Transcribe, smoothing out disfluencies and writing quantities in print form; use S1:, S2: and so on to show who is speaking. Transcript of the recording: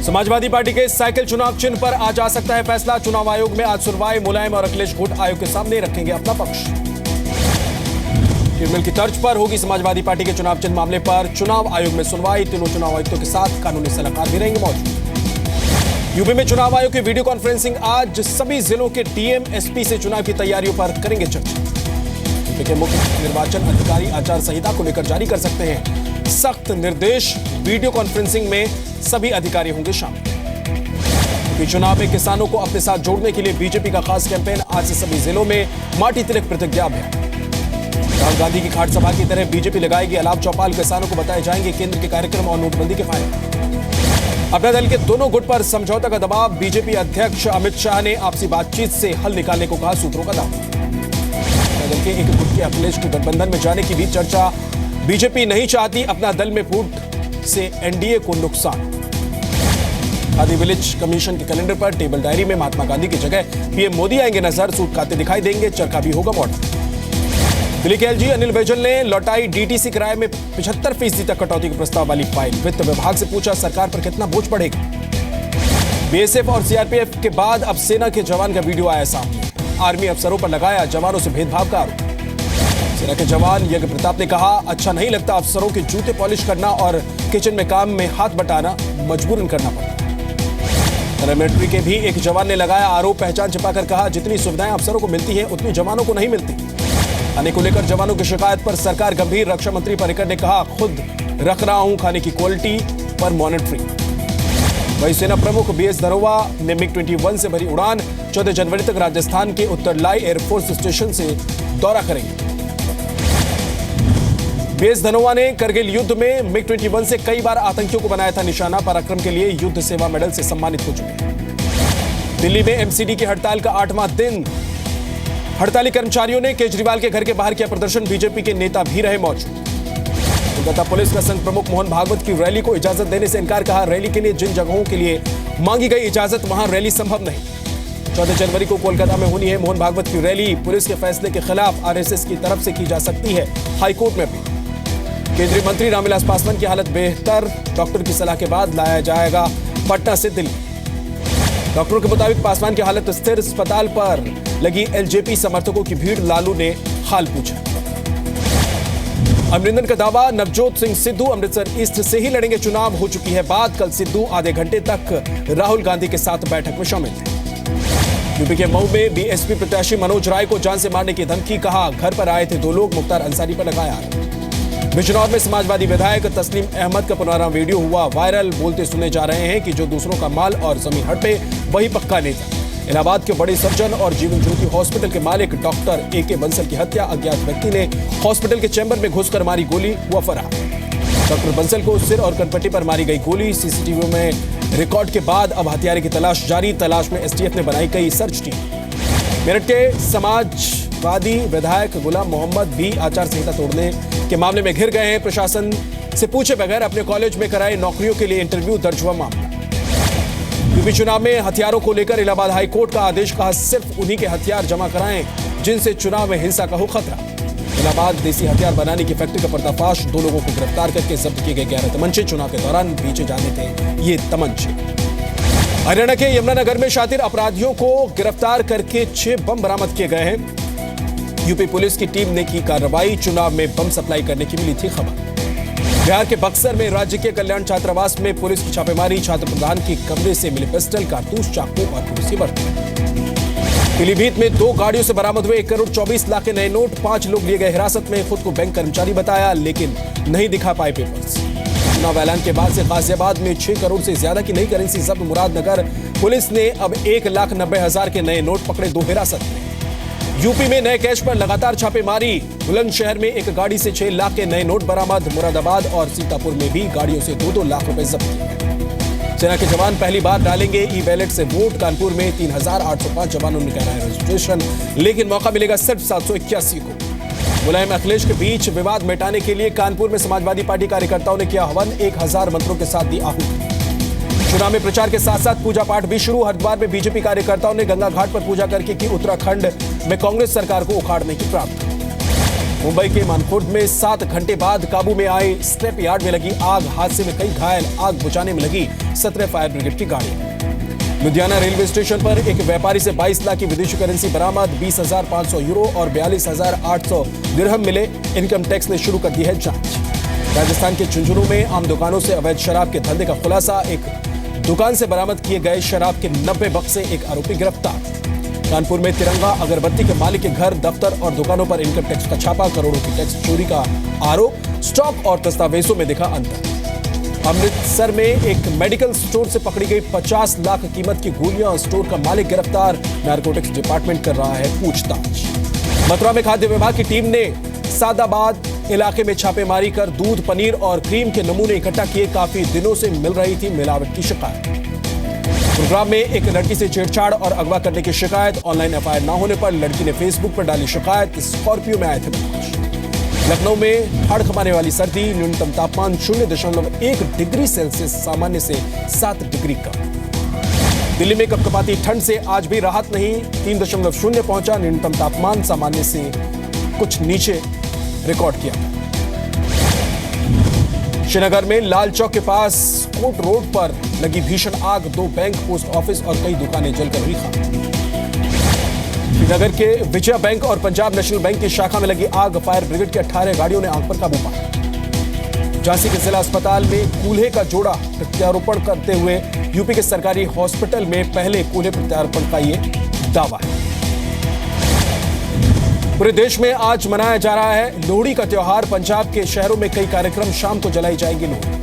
S1: Samajwadi party के cycle चुनाव चिन्ह पर आज आ सकता है फैसला। चुनाव आयोग में आज सुनवाई। मुलायम और अखिलेश घोट आयोग के सामने रखेंगे अपना पक्ष। ट्रिब्यूनल की तर्ज पर होगी समाजवादी पार्टी के चुनाव चिन्ह मामले पर चुनाव आयोग में सुनवाई। तीनों चुनाव आयुक्तों के साथ कानूनी सलाहकार भी रहेंगे मौजूद। यूपी में चुनाव आयोग की वीडियो कॉन्फ्रेंसिंग आज। सभी जिलों के डीएम एसपी से चुनाव की तैयारियों पर करेंगे चर्चा। यूपी के मुख्य निर्वाचन अधिकारी आचार संहिता को लेकर जारी कर सकते हैं सख्त निर्देश। वीडियो कॉन्फ्रेंसिंग में सभी अधिकारी होंगे शामिल। चुनाव में किसानों को अपने साथ जोड़ने के लिए बीजेपी का खास कैंपेन। आज से सभी जिलों में माटी तिलक प्रतिज्ञा अभियान। राहुल गांधी की खाट सभा की तरह बीजेपी लगाएगी अलाव चौपाल। किसानों को बताए जाएंगे केंद्र के कार्यक्रम और नोटबंदी के फायदे। अपने दल के दोनों गुट पर समझौता का दबाव। बीजेपी अध्यक्ष अमित शाह ने आपसी बातचीत से हल निकालने को कहा, सूत्रों का दावा। दल के एक गुट के अखिलेश को गठबंधन में जाने की भी चर्चा। बीजेपी नहीं चाहती अपना दल में फूट से एनडीए को नुकसान। खादी विलेज कमीशन के कैलेंडर पर टेबल डायरी में महात्मा गांधी की जगह पीएम मोदी आएंगे नजर। सूट खाते दिखाई देंगे, चरखा भी होगा मॉडल। दिल्ली के एलजी अनिल बैजल ने लौटाई डीटीसी किराए में 75% तक कटौती के प्रस्ताव वाली फाइल। वित्त विभाग से पूछा सरकार पर कितना बोझ पड़ेगा। बीएसएफ और सीआरपीएफ के बाद अब सेना के जवान का वीडियो आया सामने। आर्मी अफसरों पर लगाया जवानों से भेदभाव का आरोप। सेना के जवान यज्ञ प्रताप ने कहा, अच्छा नहीं लगता अफसरों के जूते पॉलिश करना और किचन में काम में हाथ बटाना मजबूरन करना पड़ता। मिलिट्री के भी एक जवान ने लगाया आरोप। पहचान छिपाकर कहा, जितनी सुविधाएं अफसरों को मिलती हैं उतनी जवानों को नहीं मिलती। खाने को लेकर जवानों की शिकायत पर सरकार गंभीर। रक्षा मंत्री पर्रिकर ने कहा, खुद रख रहा हूं खाने की क्वालिटी पर मॉनिटरिंग। वायुसेना प्रमुख बीएस धनोवा ने मिग-21 से भरी उड़ान। 14 जनवरी तक राजस्थान के उत्तरलाई एयरफोर्स स्टेशन से दौरा करेंगे। बीएस धनोवा ने करगिल युद्ध में मिग-21 से कई बार आतंकियों को बनाया था निशाना। पराक्रम के लिए युद्ध सेवा मेडल से सम्मानित हो चुके। दिल्ली में एमसीडी की हड़ताल का 8वां दिन। हड़ताली कर्मचारियों ने केजरीवाल के घर के बाहर किया प्रदर्शन। बीजेपी के नेता भी रहे मौजूद। कोलकाता पुलिस का संघ प्रमुख मोहन भागवत की रैली को इजाजत देने से इनकार। कहा, रैली के लिए जिन जगहों के लिए मांगी गई इजाजत वहां रैली संभव नहीं। 14 जनवरी को कोलकाता में होनी है मोहन भागवत की रैली। पुलिस के फैसले के खिलाफ आरएसएस की तरफ से की जा सकती है हाईकोर्ट में अपील। केंद्रीय मंत्री रामविलास पासवान की हालत बेहतर। डॉक्टर की सलाह के बाद लाया जाएगा पटना से दिल्ली। डॉक्टरों के मुताबिक पासवान की हालत स्थिर। अस्पताल पर लगी एलजेपी समर्थकों की भीड़। लालू ने हाल पूछा। अमरिंदर का दावा, नवजोत सिंह सिद्धू अमृतसर ईस्ट से ही लड़ेंगे चुनाव। हो चुकी है बात। कल सिद्धू आधे घंटे तक राहुल गांधी के साथ बैठक में शामिल थे। यूपी के मऊ में बीएसपी प्रत्याशी मनोज राय को जान से मारने की धमकी। कहा, घर पर आए थे 2 लोग। मुख्तार अंसारी पर लगाया। बिजनौर में समाजवादी विधायक तस्लीम अहमद का पुनरावृत्ति वीडियो हुआ वायरल। बोलते सुने जा रहे हैं कि जो दूसरों का माल और जमीन हड़पे वही पक्का नेता। इलाहाबाद के बड़े सर्जन और जीवन ज्योति हॉस्पिटल के मालिक डॉक्टर एके बंसल की हत्या। अज्ञात व्यक्ति ने हॉस्पिटल के चैम्बर में घुसकर मारी गोली, हुआ फरार। डॉक्टर बंसल को सिर और कनपट्टी पर मारी गई गोली। सीसीटीवी में रिकॉर्ड के बाद अब हत्यारे की तलाश जारी। तलाश में एसटीएफ ने बनाई कई सर्च टीम। मेरठ के समाजवादी विधायक गुलाम मोहम्मद भी आचार संहिता तोड़ने के मामले में घिर गए हैं। प्रशासन से पूछे बगैर अपने कॉलेज में कराए नौकरियों के लिए इंटरव्यू। दर्ज हुआ मामला। यूपी चुनाव में हथियारों को लेकर इलाहाबाद हाईकोर्ट का आदेश। कहा, सिर्फ उन्हीं के हथियार जमा कराएं जिनसे चुनाव में हिंसा का हो खतरा। इलाहाबाद देसी हथियार बनाने की फैक्ट्री का पर्दाफाश। 2 लोगों को गिरफ्तार करके जब्त किए गए 11 तमंचे। चुनाव के दौरान बेचे जाने थे ये तमंचे। हरियाणा के यमुनानगर में शातिर अपराधियों को गिरफ्तार करके 6 बम बरामद किए गए हैं। यूपी पुलिस की टीम ने की कार्रवाई। चुनाव में बम सप्लाई करने की मिली थी खबर। बिहार के बक्सर में राज्य के कल्याण छात्रावास में पुलिस की छापेमारी। छात्र प्रधान के कमरे से मिले पिस्टल, कारतूस, चाकू और पुलिस बर्तन। पीलीभीत में 2 गाड़ियों से बरामद हुए 1 करोड़ 24 लाख के नए नोट। 5 लोग लिए गए हिरासत में। खुद को बैंक कर्मचारी बताया लेकिन नहीं दिखा पाए पेपर्स। चुनाव ऐलान के बाद से गाजियाबाद में 6 करोड़ से ज्यादा की नई करेंसी जब्त। मुरादनगर पुलिस ने अब 1,90,000 के नए नोट पकड़े। 2 हिरासत में। यूपी में नए कैश पर लगातार छापेमारी। बुलंदशहर में एक गाड़ी से 6 लाख के नए नोट बरामद। मुरादाबाद और सीतापुर में भी गाड़ियों से 2-2 लाख रुपए जब्त किए गए। सेना के जवान पहली बार डालेंगे ई बैलेट से वोट। कानपुर में 3,805 जवानों ने कराया रजिस्ट्रेशन, लेकिन मौका मिलेगा सिर्फ 781 को। मुलायम अखिलेश के बीच विवाद मिटाने के लिए कानपुर में समाजवादी पार्टी कार्यकर्ताओं ने किया हवन। 1000 मंत्रों के साथ दी आहुति। चुनाव में प्रचार के साथ साथ पूजा पाठ भी शुरू। हरिद्वार में बीजेपी कार्यकर्ताओं ने गंगा घाट पर पूजा करके की उत्तराखंड में कांग्रेस सरकार को उखाड़ने की प्रार्थना। मुंबई के मानखुर्द में 7 घंटे बाद काबू में आई स्क्रैप यार्ड में लगी आग। हादसे में कई घायल, आग बुझाने में लगी 17 फायर ब्रिगेड की गाड़ी। लुधियाना रेलवे स्टेशन पर एक व्यापारी से 22 लाख की विदेशी करेंसी बरामद, 20,500 यूरो और 42,800 दिरहम मिले। इनकम टैक्स ने शुरू कर दी है जांच। राजस्थान के झुंझुनू में आम दुकानों से अवैध शराब के धंधे का खुलासा। एक दुकान से बरामद किए गए शराब के 90 बक्से, एक आरोपी गिरफ्तार। कानपुर में तिरंगा अगरबत्ती के मालिक के घर, दफ्तर और दुकानों पर इनकम टैक्स का छापा। करोड़ों की टैक्स चोरी का आरोप, स्टॉक और दस्तावेजों में दिखा अंतर। अमृतसर में एक मेडिकल स्टोर से पकड़ी गई 50 लाख कीमत की गोलियां, स्टोर का मालिक गिरफ्तार। नारकोटिक्स डिपार्टमेंट कर रहा है पूछताछ। मथुरा में खाद्य विभाग की टीम ने सादाबाद इलाके में छापेमारी कर दूध, पनीर और क्रीम के नमूने इकट्ठा किए। काफी दिनों से मिल रही थी मिलावट की शिकायत। गुरुग्राम में एक लड़की से छेड़छाड़ और अगवा करने की शिकायत। ऑनलाइन एफआईआर न होने पर लड़की ने फेसबुक पर डाली शिकायत। स्कॉर्पियो में आए थे बदमाश। लखनऊ में हाड़ खमाने वाली सर्दी, न्यूनतम तापमान 0.1 डिग्री सेल्सियस सामान्य से 7 डिग्री कम। दिल्ली में कपकपाती ठंड से आज भी राहत नहीं, 3.0 पहुंचा न्यूनतम तापमान, सामान्य से कुछ नीचे रिकॉर्ड किया। श्रीनगर में लाल चौक के पास कोट रोड पर लगी भीषण आग, 2 बैंक, पोस्ट ऑफिस और कई दुकानें जलकर हुई खाक। श्रीनगर के विजया बैंक और पंजाब नेशनल बैंक की शाखा में लगी आग, फायर ब्रिगेड की 18 गाड़ियों ने आग पर काबू पाया। झांसी के जिला अस्पताल में कूल्हे का जोड़ा प्रत्यारोपण करते हुए यूपी के सरकारी हॉस्पिटल में पहले कूल्हे प्रत्यारोपण का ये दावा है। पूरे देश में आज मनाया जा रहा है लोहड़ी का त्योहार। पंजाब के शहरों में कई कार्यक्रम, शाम को जलाई जाएंगी लोहड़ी।